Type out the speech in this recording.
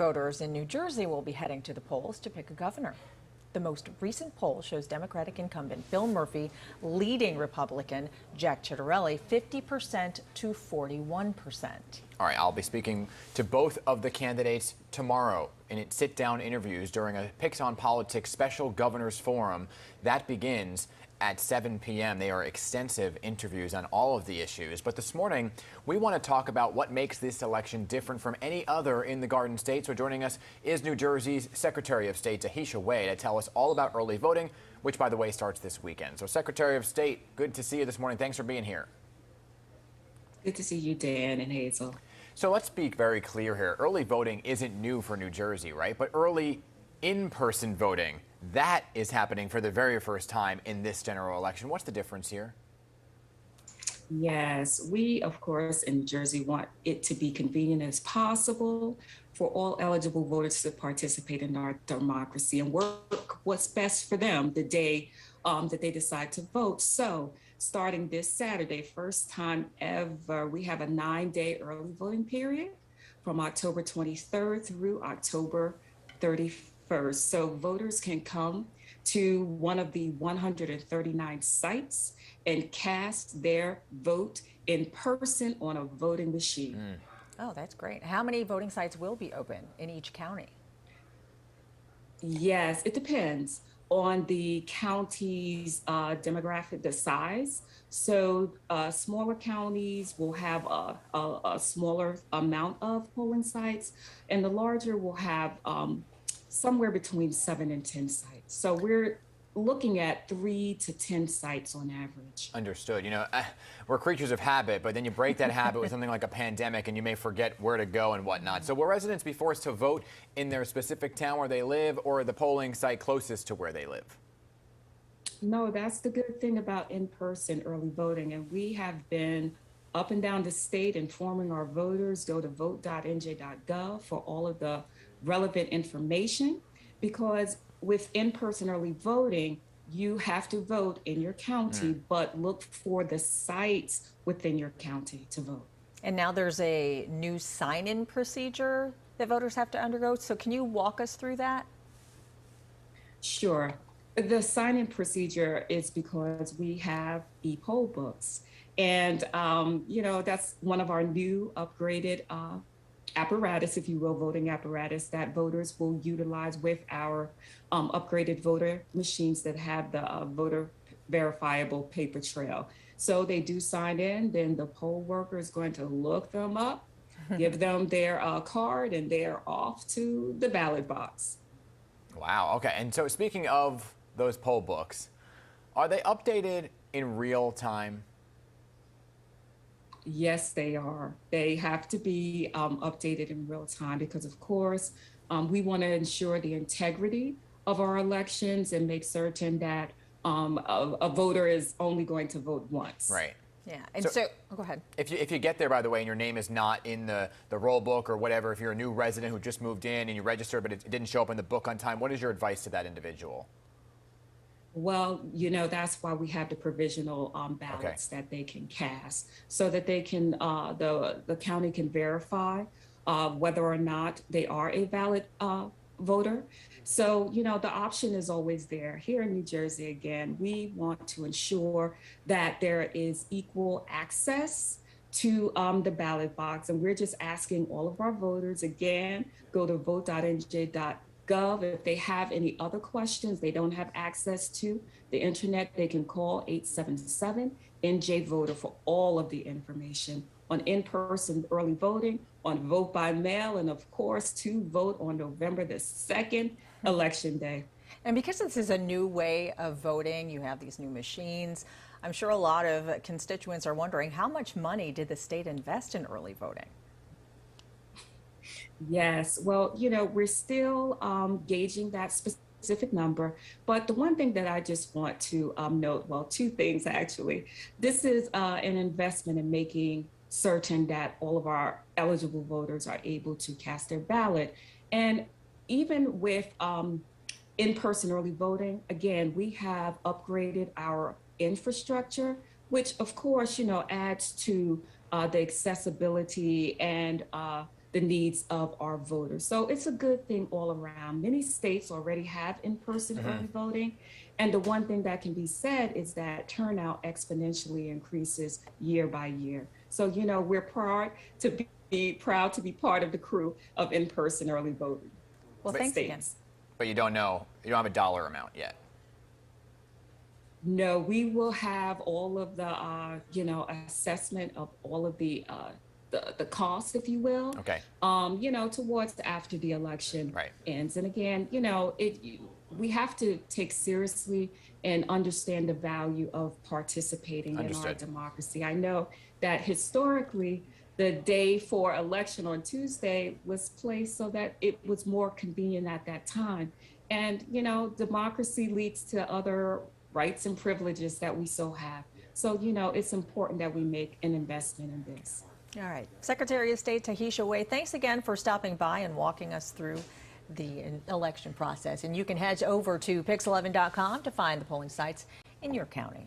voters in New Jersey will be heading to the polls to pick a governor. The most recent poll shows Democratic incumbent Phil Murphy leading Republican Jack Ciattarelli 50% to 41%. All right, I'll be speaking to both of the candidates tomorrow in sit-down interviews during a Picks on Politics special governors forum that begins at 7 p.m. They are extensive interviews on all of the issues. But this morning, we want to talk about what makes this election different from any other in the Garden State. So joining us is New Jersey's Secretary of State, Tahesha, to tell us all about early voting, which, by the way, starts this weekend. So, Secretary of State, good to see you this morning. Thanks for being here. Good to see you, Dan and Hazel. So let's be very clear here. Early voting isn't new for New Jersey, right? But early in-person voting, that is happening for the very first time in this general election. What's the difference here? Yes, we, of course, in New Jersey want it to be convenient as possible for all eligible voters to participate in our democracy and work what's best for them the day that they decide to vote. So starting this Saturday, first time ever, we have a 9-day early voting period from October 23rd through October 31st. So voters can come to one of the 139 sites and cast their vote in person on a voting machine. Oh, that's great. How many voting sites will be open in each county? Yes, it depends on the county's demographic, the size. So smaller counties will have a smaller amount of polling sites, and the larger will have somewhere between 7 and 10 sites. So we're looking at 3 to 10 sites on average. Understood. You know, we're creatures of habit, but then you break that habit with something like a pandemic and you may forget where to go and whatnot. So will residents be forced to vote in their specific town where they live or the polling site closest to where they live? No, that's the good thing about in-person early voting. And we have been up and down the state informing our voters. Go to vote.nj.gov for all of the relevant information, because with in-person early voting, you have to vote in your county, but look for the sites within your county to vote. And now there's a new sign-in procedure that voters have to undergo. So can you walk us through that? Sure. The sign-in procedure is because we have e-poll books. And, you know, that's one of our new upgraded apparatus, if you will, voting apparatus that voters will utilize with our upgraded voter machines that have the voter verifiable paper trail. So they do sign in, then the poll worker is going to look them up, give them their card, and they're off to the ballot box. Wow. Okay. And so speaking of those poll books, are they updated in real time? Yes, they are. They have to be updated in real time because, of course, we want to ensure the integrity of our elections and make certain that a voter is only going to vote once. Right. Yeah. And so oh, go ahead. If you get there, by the way, and your name is not in the roll book or whatever, if you're a new resident who just moved in and you registered but it didn't show up in the book on time, what is your advice to that individual? Well, you know, that's why we have the provisional ballots that they can cast so that they can, the county can verify whether or not they are a valid voter. So, you know, the option is always there. Here in New Jersey, again, we want to ensure that there is equal access to the ballot box. And we're just asking all of our voters, again, go to vote.nj.gov. If they have any other questions, they don't have access to the internet, they can call 877-NJ-VOTER for all of the information on in-person early voting, on vote by mail, and of course to vote on November the 2nd, Election Day. And because this is a new way of voting, you have these new machines, I'm sure a lot of constituents are wondering, how much money did the state invest in early voting? Yes, well, you know, we're still gauging that specific number. But the one thing that I just want to note, well, 2 things actually. This is an investment in making certain that all of our eligible voters are able to cast their ballot. And even with in-person early voting, again, we have upgraded our infrastructure, which of course, you know, adds to the accessibility and the needs of our voters. So it's a good thing all around. Many states already have in-person early voting. And the one thing that can be said is that turnout exponentially increases year by year. So, you know, we're proud to be part of the crew of in-person early voting. Well, thanks again. But you don't have a dollar amount yet. No, we will have all of the, assessment of all of the costs, if you will. Okay. Towards after the election Right. ends. And again, we have to take seriously and understand the value of participating in our democracy. I know that historically, the day for election on Tuesday was placed so that it was more convenient at that time. And, democracy leads to other rights and privileges that we so have. So, it's important that we make an investment in this. All right. Secretary of State Tahesha Wade, thanks again for stopping by and walking us through the election process. And you can head over to pix11.com to find the polling sites in your county.